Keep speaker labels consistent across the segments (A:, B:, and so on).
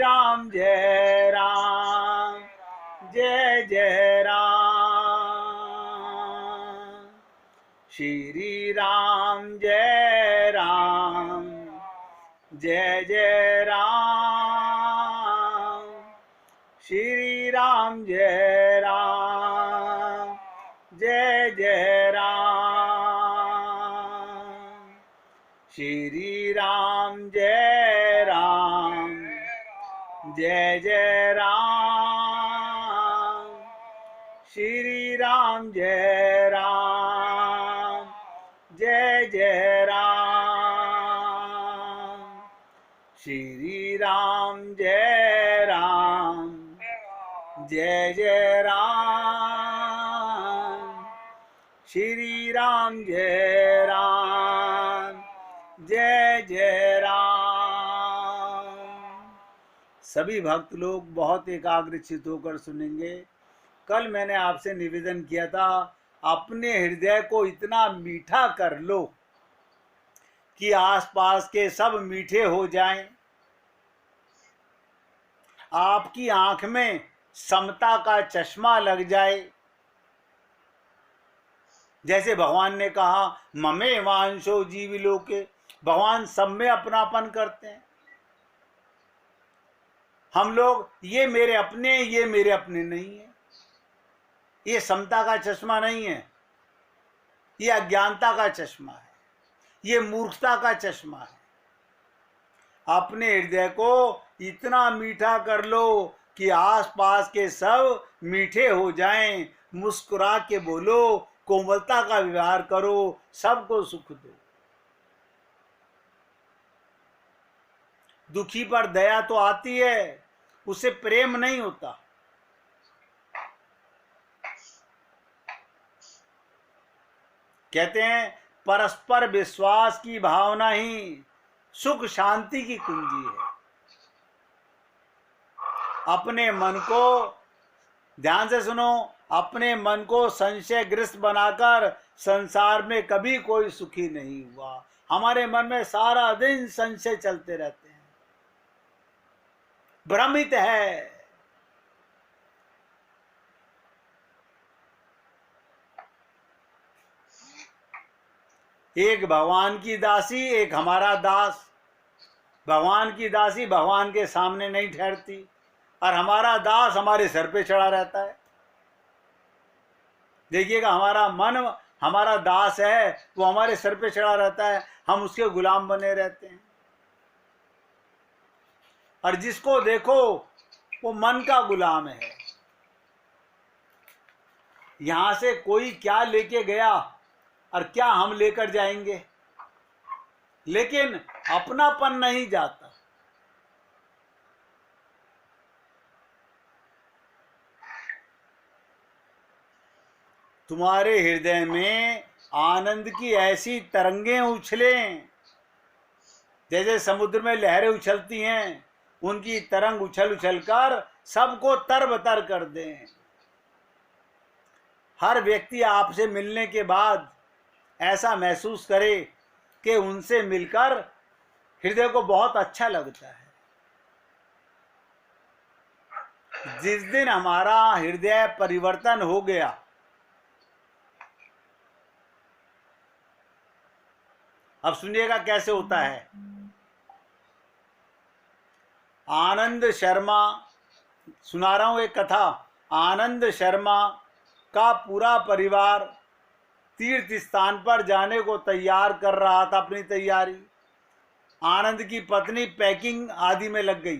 A: राम जय राम, जय जय राम। श्री राम जय राम, जय जय राम। श्री राम जय राम, जय जय राम। श्री राम जय राम, जय जय राम। श्री राम जय राम, जय जय राम। श्री राम जय राम, जय जय राम। श्री राम जय राम, जय जय राम। सभी भक्त लोग बहुत एकाग्रचित होकर सुनेंगे। कल मैंने आपसे निवेदन किया था, अपने हृदय को इतना मीठा कर लो कि आसपास के सब मीठे हो जाएं। आपकी आंख में समता का चश्मा लग जाए। जैसे भगवान ने कहा, ममे वांशो जीव लोके, भगवान सब में अपनापन करते हैं। हम लोग ये मेरे अपने नहीं है। ये समता का चश्मा नहीं है, ये अज्ञानता का चश्मा है, ये मूर्खता का चश्मा है। अपने हृदय को इतना मीठा कर लो कि आसपास के सब मीठे हो जाएं। मुस्कुरा के बोलो, कोमलता का व्यवहार करो, सबको सुख दो। दुखी पर दया तो आती है, उससे प्रेम नहीं होता। कहते हैं परस्पर विश्वास की भावना ही सुख शांति की कुंजी है। अपने मन को, ध्यान से सुनो, अपने मन को संशयग्रस्त बनाकर संसार में कभी कोई सुखी नहीं हुआ। हमारे मन में सारा दिन संशय चलते रहते हैं, भ्रमित है। एक भगवान की दासी, एक हमारा दास। भगवान की दासी भगवान के सामने नहीं ठहरती और हमारा दास हमारे सर पे चढ़ा रहता है। देखिएगा, हमारा मन हमारा दास है, वो हमारे सर पे चढ़ा रहता है, हम उसके गुलाम बने रहते हैं। और जिसको देखो वो मन का गुलाम है। यहां से कोई क्या लेके गया और क्या हम लेकर जाएंगे, लेकिन अपनापन नहीं जाता। तुम्हारे हृदय में आनंद की ऐसी तरंगें उछलें, जैसे समुद्र में लहरें उछलती हैं, उनकी तरंग उछल उछल कर सबको तरबतर कर दें। हर व्यक्ति आपसे मिलने के बाद ऐसा महसूस करे कि उनसे मिलकर हृदय को बहुत अच्छा लगता है। जिस दिन हमारा हृदय परिवर्तन हो गया, अब सुनिएगा कैसे होता है। आनंद शर्मा, सुना रहा हूं एक कथा। आनंद शर्मा का पूरा परिवार तीर्थ स्थान पर जाने को तैयार कर रहा था, अपनी तैयारी। आनंद की पत्नी पैकिंग आदि में लग गई।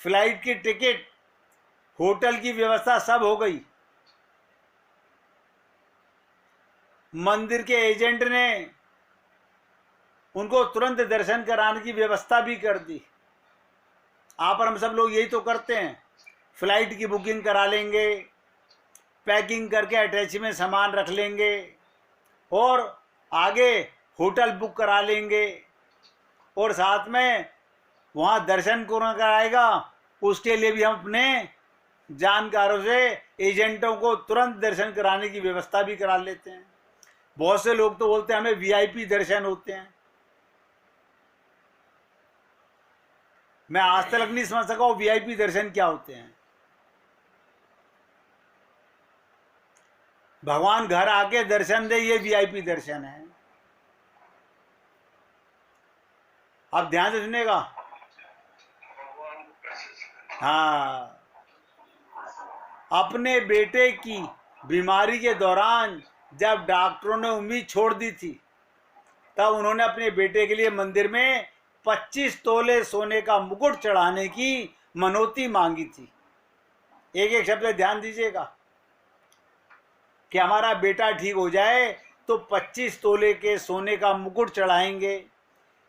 A: फ्लाइट की टिकट, होटल की व्यवस्था सब हो गई। मंदिर के एजेंट ने उनको तुरंत दर्शन कराने की व्यवस्था भी कर दी। आप और हम सब लोग यही तो करते हैं, फ्लाइट की बुकिंग करा लेंगे, पैकिंग करके अटैची में सामान रख लेंगे और आगे होटल बुक करा लेंगे, और साथ में वहाँ दर्शन कौन कराएगा उसके लिए भी हम अपने जानकारों से एजेंटों को तुरंत दर्शन कराने की व्यवस्था भी करा लेते हैं। बहुत से लोग तो बोलते हैं हमें वीआईपी दर्शन होते हैं। मैं आज तक नहीं समझ सका वो वीआईपी दर्शन क्या होते हैं। भगवान घर आके दर्शन दे, ये वीआईपी दर्शन है। आप ध्यान से सुनेगा। हाँ, अपने बेटे की बीमारी के दौरान जब डॉक्टरों ने उम्मीद छोड़ दी थी, तब उन्होंने अपने बेटे के लिए मंदिर में 25 तोले सोने का मुकुट चढ़ाने की मनौती मांगी थी। एक एक शब्द ध्यान दीजिएगा कि हमारा बेटा ठीक हो जाए तो 25 तोले के सोने का मुकुट चढ़ाएंगे।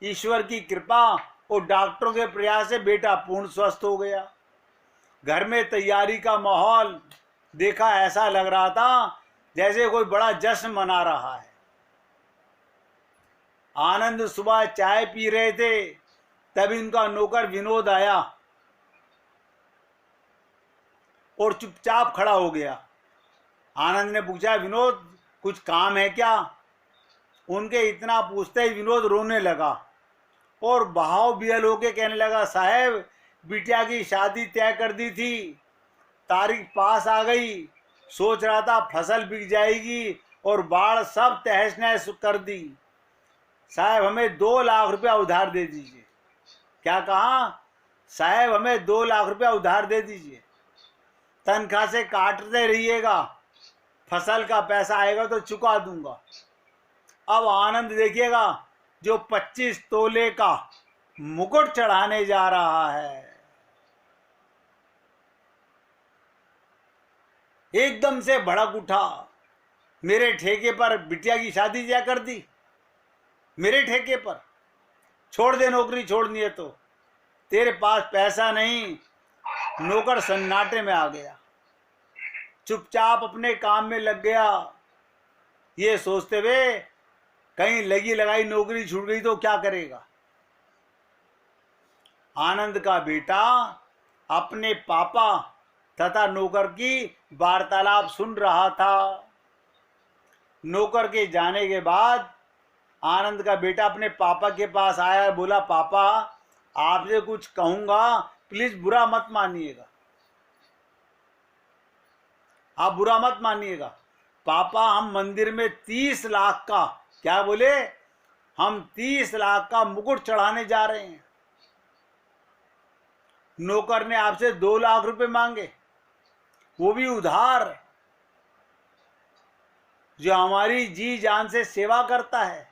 A: ईश्वर की कृपा और डॉक्टरों के प्रयास से बेटा पूर्ण स्वस्थ हो गया। घर में तैयारी का माहौल देखा, ऐसा लग रहा था जैसे कोई बड़ा जश्न मना रहा है। आनंद सुबह चाय पी रहे थे, तभी उनका नौकर विनोद आया और चुपचाप खड़ा हो गया। आनंद ने पूछा, विनोद कुछ काम है क्या? उनके इतना पूछते ही विनोद रोने लगा और बहाव बियल होके कहने लगा, साहब बिटिया की शादी तय कर दी थी, तारीख पास आ गई, सोच रहा था फसल बिक जाएगी और बाढ़ सब तहस नहस कर दी। साहब हमें 2 लाख रुपया उधार दे दीजिए। क्या कहा? साहब हमें 2 लाख रुपया उधार दे दीजिए, तनख्वाह से काटते रहिएगा, फसल का पैसा आएगा तो चुका दूंगा। अब आनंद देखिएगा, जो 25 तोले का मुकुट चढ़ाने जा रहा है, एकदम से भड़क उठा। मेरे ठेके पर बिटिया की शादी क्या कर दी? मेरे ठेके पर? छोड़ दे, नौकरी छोड़नी है तो। तेरे पास पैसा नहीं। नौकर सन्नाटे में आ गया, चुपचाप अपने काम में लग गया, ये सोचते हुए कहीं लगी लगाई नौकरी छूट गई तो क्या करेगा। आनंद का बेटा अपने पापा तथा नौकर की वार्तालाप सुन रहा था। नौकर के जाने के बाद आनंद का बेटा अपने पापा के पास आया, बोला, पापा आपसे कुछ कहूंगा, प्लीज बुरा मत मानिएगा, आप बुरा मत मानिएगा। पापा हम मंदिर में 30 लाख का, क्या बोले, हम 30 लाख का मुकुट चढ़ाने जा रहे हैं। नौकर ने आपसे 2 लाख रुपए मांगे, वो भी उधार। जो हमारी जी जान से सेवा करता है,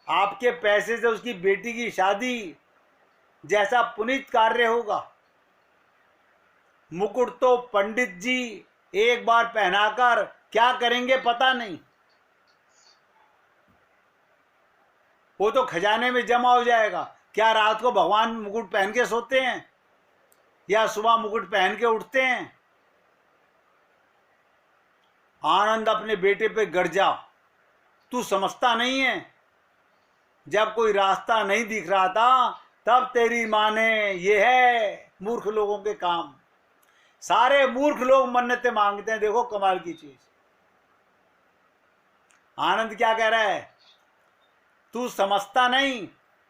A: आपके पैसे से उसकी बेटी की शादी जैसा पुनीत कार्य होगा। मुकुट तो पंडित जी एक बार पहनाकर क्या करेंगे पता नहीं, वो तो खजाने में जमा हो जाएगा। क्या रात को भगवान मुकुट पहन के सोते हैं या सुबह मुकुट पहन के उठते हैं? आनंद अपने बेटे पे गरजा, तू समझता नहीं है, जब कोई रास्ता नहीं दिख रहा था तब तेरी माँ ने, ये है मूर्ख लोगों के काम। सारे मूर्ख लोग मन्नतें मांगते हैं। देखो कमाल की चीज। आनंद क्या कह रहा है, तू समझता नहीं,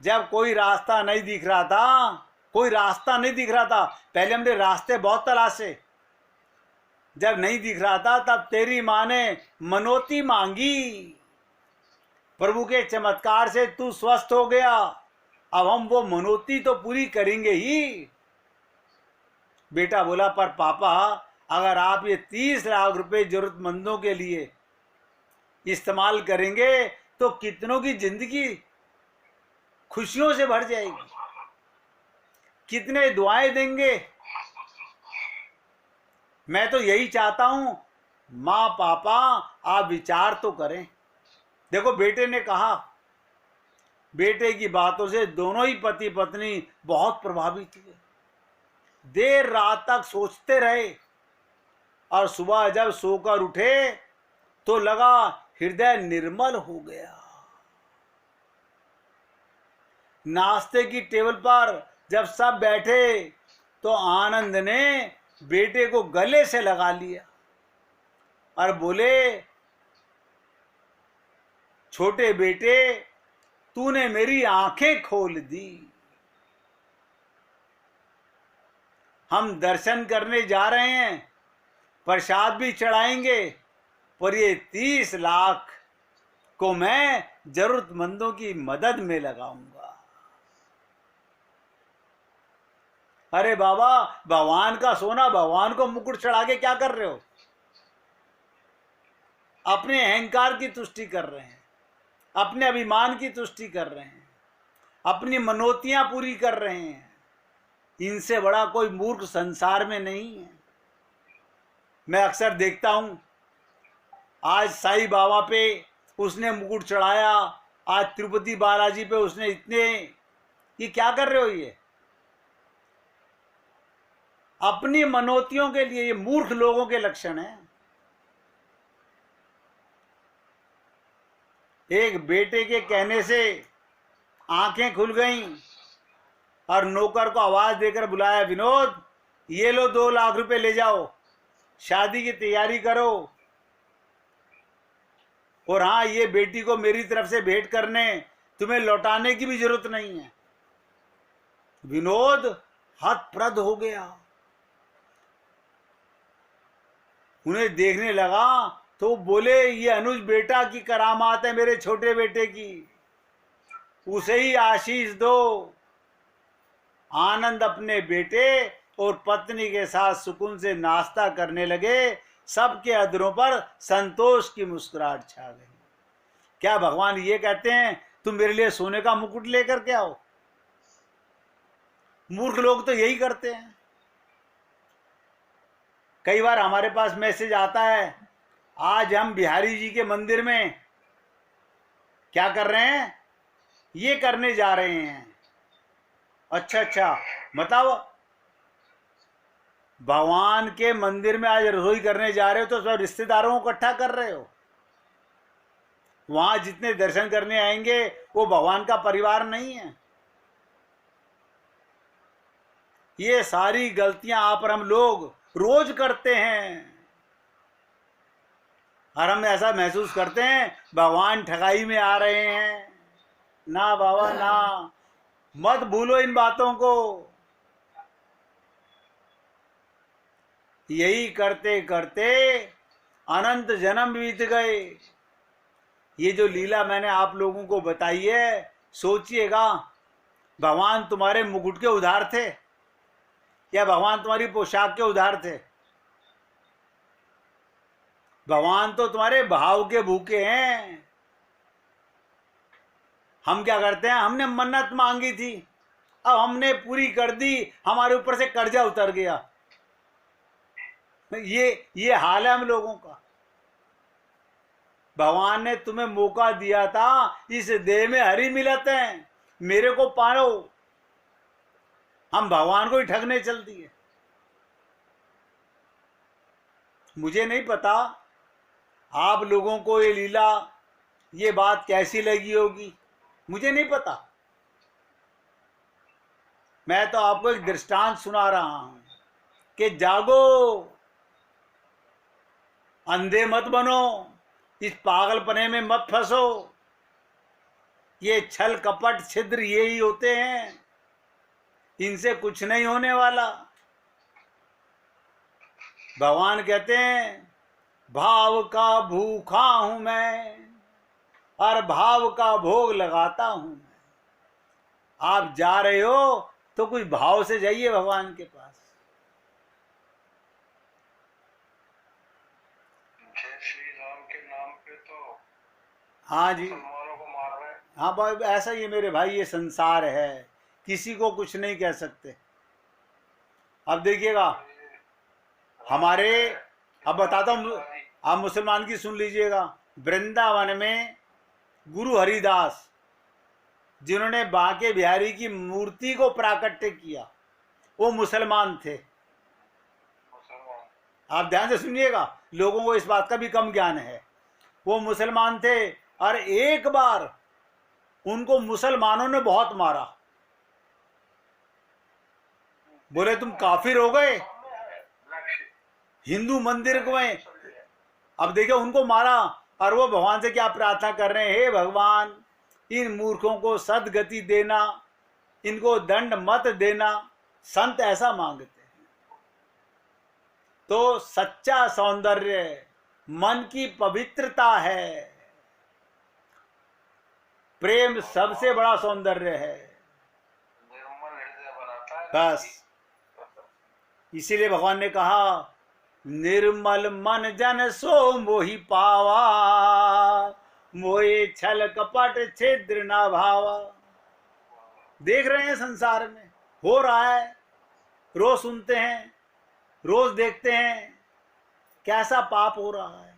A: जब कोई रास्ता नहीं दिख रहा था, कोई रास्ता नहीं दिख रहा था, पहले हमने रास्ते बहुत तलाशे, जब नहीं दिख रहा था तब तेरी माँ ने मनौती मांगी, प्रभु के चमत्कार से तू स्वस्थ हो गया, अब हम वो मनौती तो पूरी करेंगे ही। बेटा बोला, पर पापा अगर आप ये 30 लाख रुपए जरूरतमंदों के लिए इस्तेमाल करेंगे तो कितनों की जिंदगी खुशियों से भर जाएगी, कितने दुआएं देंगे। मैं तो यही चाहता हूं, माँ पापा आप विचार तो करें। देखो बेटे ने कहा, बेटे की बातों से दोनों ही पति पत्नी बहुत प्रभावित हुए। देर रात तक सोचते रहे और सुबह जब सोकर उठे तो लगा हृदय निर्मल हो गया। नाश्ते की टेबल पर जब सब बैठे तो आनंद ने बेटे को गले से लगा लिया और बोले, छोटे बेटे तूने मेरी आंखें खोल दी। हम दर्शन करने जा रहे हैं, प्रसाद भी चढ़ाएंगे, पर ये 30 लाख को मैं जरूरतमंदों की मदद में लगाऊंगा। अरे बाबा, भगवान का सोना भगवान को मुकुट चढ़ा के क्या कर रहे हो? अपने अहंकार की तुष्टि कर रहे हैं, अपने अभिमान की तुष्टि कर रहे हैं, अपनी मनोतियां पूरी कर रहे हैं। इनसे बड़ा कोई मूर्ख संसार में नहीं है। मैं अक्सर देखता हूं, आज साईं बाबा पे उसने मुकुट चढ़ाया, आज तिरुपति बालाजी पे उसने इतने, ये क्या कर रहे हो? ये अपनी मनोतियों के लिए, ये मूर्ख लोगों के लक्षण हैं। एक बेटे के कहने से आंखें खुल गईं और नौकर को आवाज देकर बुलाया, विनोद ये लो 2 लाख रुपए ले जाओ, शादी की तैयारी करो, और हाँ, ये बेटी को मेरी तरफ से भेंट करने, तुम्हें लौटाने की भी जरूरत नहीं है। विनोद हतप्रद हो गया। उन्हें देखने लगा तो बोले, ये अनुज बेटा की करामात है, मेरे छोटे बेटे की, उसे ही आशीष दो। आनंद अपने बेटे और पत्नी के साथ सुकून से नाश्ता करने लगे। सबके अधरों पर संतोष की मुस्कुराहट छा गई। क्या भगवान ये कहते हैं तुम मेरे लिए सोने का मुकुट लेकर के आओ? मूर्ख लोग तो यही करते हैं। कई बार हमारे पास मैसेज आता है, आज हम बिहारी जी के मंदिर में क्या कर रहे हैं, ये करने जा रहे हैं। अच्छा, बताओ, भगवान के मंदिर में आज रसोई करने जा रहे हो तो सब रिश्तेदारों को इकट्ठा कर रहे हो। वहां जितने दर्शन करने आएंगे वो भगवान का परिवार नहीं है। ये सारी गलतियां आप और हम लोग रोज करते हैं, और हम ऐसा महसूस करते हैं भगवान ठगाई में आ रहे हैं। ना बाबा ना, मत भूलो इन बातों को। यही करते करते अनंत जन्म बीत गए। ये जो लीला मैंने आप लोगों को बताई है, सोचिएगा, भगवान तुम्हारे मुकुट के उधार थे या भगवान तुम्हारी पोशाक के उधार थे? भगवान तो तुम्हारे भाव के भूखे हैं। हम क्या करते हैं, हमने मन्नत मांगी थी, अब हमने पूरी कर दी, हमारे ऊपर से कर्जा उतर गया। ये हाल है हम लोगों का। भगवान ने तुम्हें मौका दिया था, इस देह में हरि मिलत है, मेरे को पालो। हम भगवान को ही ठगने चल दिए। मुझे नहीं पता आप लोगों को ये लीला, ये बात कैसी लगी होगी, मुझे नहीं पता। मैं तो आपको एक दृष्टांत सुना रहा हूं कि जागो, अंधे मत बनो, इस पागलपने में मत फंसो। ये छल कपट छिद्र यही होते हैं, इनसे कुछ नहीं होने वाला। भगवान कहते हैं, भाव का भूखा हूं मैं और भाव का भोग लगाता हूं मैं। आप जा रहे हो तो कुछ भाव से जाइए भगवान के पास।
B: जय श्री राम के नाम पे तो
A: हाँ जी,
B: मुसलमानों को मार रहे हैं।
A: हाँ भाई, ऐसा ही है मेरे भाई, ये संसार है, किसी को कुछ नहीं कह सकते। अब देखिएगा हमारे, अब बताता हूँ, आप मुसलमान की सुन लीजिएगा। वृंदावन में गुरु हरिदास, जिन्होंने बांके बिहारी की मूर्ति को प्राकट्य किया, वो मुसलमान थे। आप ध्यान से सुनिएगा, लोगों को इस बात का भी कम ज्ञान है। वो मुसलमान थे और एक बार उनको मुसलमानों ने बहुत मारा। बोले तुम काफिर हो गए, हिंदू मंदिर में। अब देखो उनको मारा, और वो भगवान से क्या प्रार्थना कर रहे हैं, हे भगवान इन मूर्खों को सदगति देना, इनको दंड मत देना। संत ऐसा मांगते हैं। तो सच्चा सौंदर्य मन की पवित्रता है। प्रेम सबसे बड़ा सौंदर्य है।
B: निर्मल हृदय बनाता है।
A: बस इसीलिए भगवान ने कहा, निर्मल मन जन सो मोहि पावा, मोहे छल कपट छिद्र न भावा। देख रहे हैं संसार में हो रहा है, रोज सुनते हैं, रोज देखते हैं कैसा पाप हो रहा है,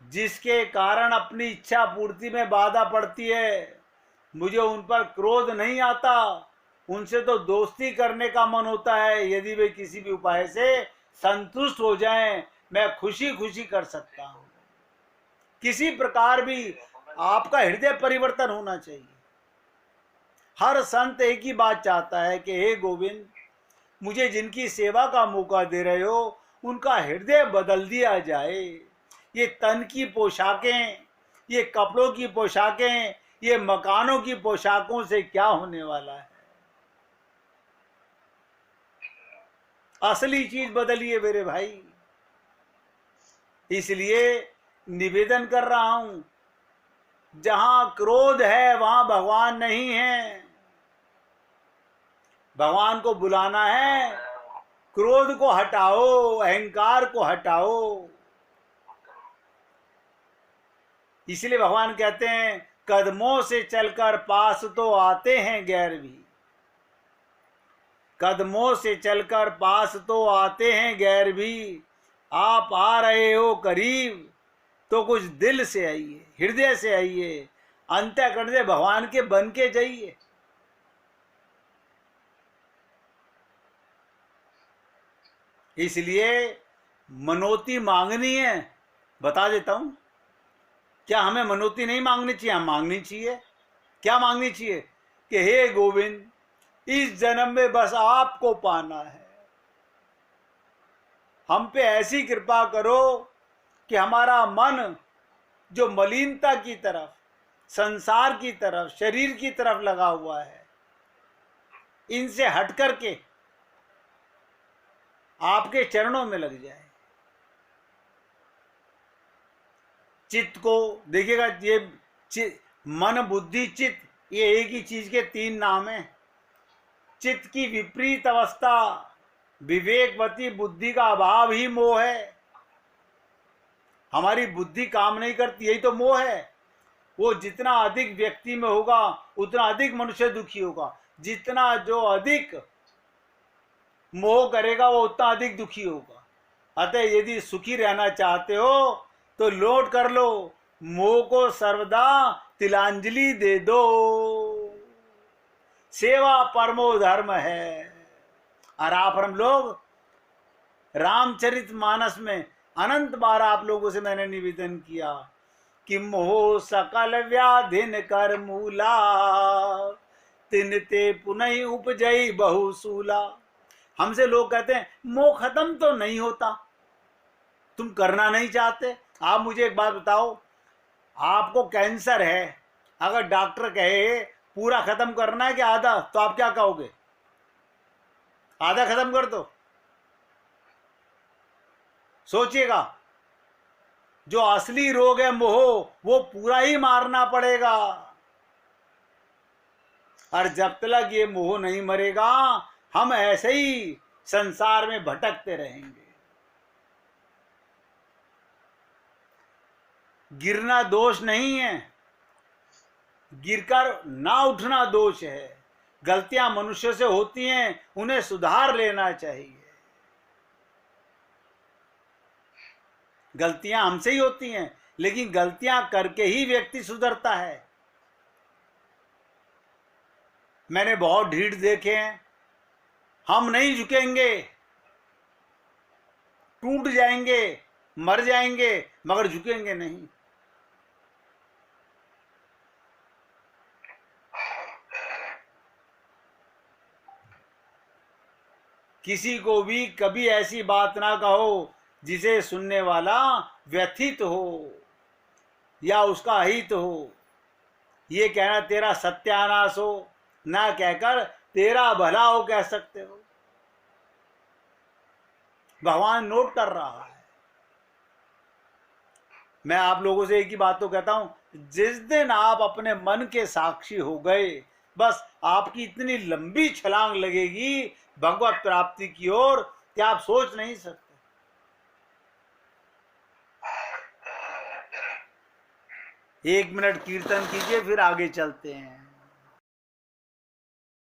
A: जिसके कारण अपनी इच्छा पूर्ति में बाधा पड़ती है। मुझे उन पर क्रोध नहीं आता, उनसे तो दोस्ती करने का मन होता है। यदि वे किसी भी उपाय से संतुष्ट हो जाएं, मैं खुशी खुशी कर सकता हूं। किसी प्रकार भी आपका हृदय परिवर्तन होना चाहिए। हर संत एक ही बात चाहता है कि हे गोविंद, मुझे जिनकी सेवा का मौका दे रहे हो उनका हृदय बदल दिया जाए। ये तन की पोशाकें, ये कपड़ों की पोशाकें, ये मकानों की पोशाकों से क्या होने वाला है। असली चीज बदलिए मेरे भाई। इसलिए निवेदन कर रहा हूं, जहां क्रोध है वहां भगवान नहीं है। भगवान को बुलाना है, क्रोध को हटाओ, अहंकार को हटाओ। इसलिए भगवान कहते हैं, कदमों से चलकर पास तो आते हैं गैर भी। कदमों से चलकर पास तो आते हैं गैर भी। आप आ रहे हो करीब तो कुछ दिल से आइए, हृदय से आइए, अंतःकरण से भगवान के बन के जाइए। इसलिए मनोती मांगनी है। बता देता हूं, क्या हमें मनोती नहीं मांगनी चाहिए? हम मांगनी चाहिए। क्या मांगनी चाहिए? कि हे गोविंद, इस जन्म में बस आपको पाना है। हम पे ऐसी कृपा करो कि हमारा मन जो मलिनता की तरफ, संसार की तरफ, शरीर की तरफ लगा हुआ है, इनसे हट करके आपके चरणों में लग जाए। चित्त को देखिएगा, ये मन बुद्धि चित्त, ये एक ही चीज के तीन नाम हैं। चित्त की विपरीत अवस्था, विवेकवती बुद्धि का अभाव ही मोह है। हमारी बुद्धि काम नहीं करती, यही तो मोह है। वो जितना अधिक व्यक्ति में होगा उतना अधिक मनुष्य दुखी होगा। जितना जो अधिक मोह करेगा वो उतना अधिक दुखी होगा। अतः यदि सुखी रहना चाहते हो तो लौट कर लो, मोह को सर्वदा तिलांजलि दे दो। सेवा परमो धर्म है। और आप हम लोग रामचरितमानस में अनंत बार आप लोगों से मैंने निवेदन किया कि मोह सकल व्याधिन कर मूला, तिनते पुनः उपजई बहुसूला। हमसे लोग कहते हैं मोह खत्म तो नहीं होता, तुम करना नहीं चाहते। आप मुझे एक बात बताओ, आपको कैंसर है, अगर डॉक्टर कहे पूरा खत्म करना है कि आधा, तो आप क्या कहोगे? आधा खत्म कर दो। सोचिएगा, जो असली रोग है मोह, वो पूरा ही मारना पड़ेगा। और जब तक ये मोह नहीं मरेगा, हम ऐसे ही संसार में भटकते रहेंगे। गिरना दोष नहीं है, गिरकर ना उठना दोष है। गलतियां मनुष्य से होती हैं, उन्हें सुधार लेना चाहिए। गलतियां हमसे ही होती हैं, लेकिन गलतियां करके ही व्यक्ति सुधरता है। मैंने बहुत ढीठ देखे हैं, हम नहीं झुकेंगे, टूट जाएंगे, मर जाएंगे, मगर झुकेंगे नहीं। किसी को भी कभी ऐसी बात ना कहो जिसे सुनने वाला व्यथित हो या उसका अहित हो। ये कहना तेरा सत्यानाश हो, ना कहकर तेरा भला हो कह सकते हो। भगवान नोट कर रहा है। मैं आप लोगों से एक ही बात तो कहता हूं, जिस दिन आप अपने मन के साक्षी हो गए, बस आपकी इतनी लंबी छलांग लगेगी भगवत प्राप्ति की ओर कि आप सोच नहीं सकते। 1 मिनट कीर्तन कीजिए, फिर आगे चलते हैं।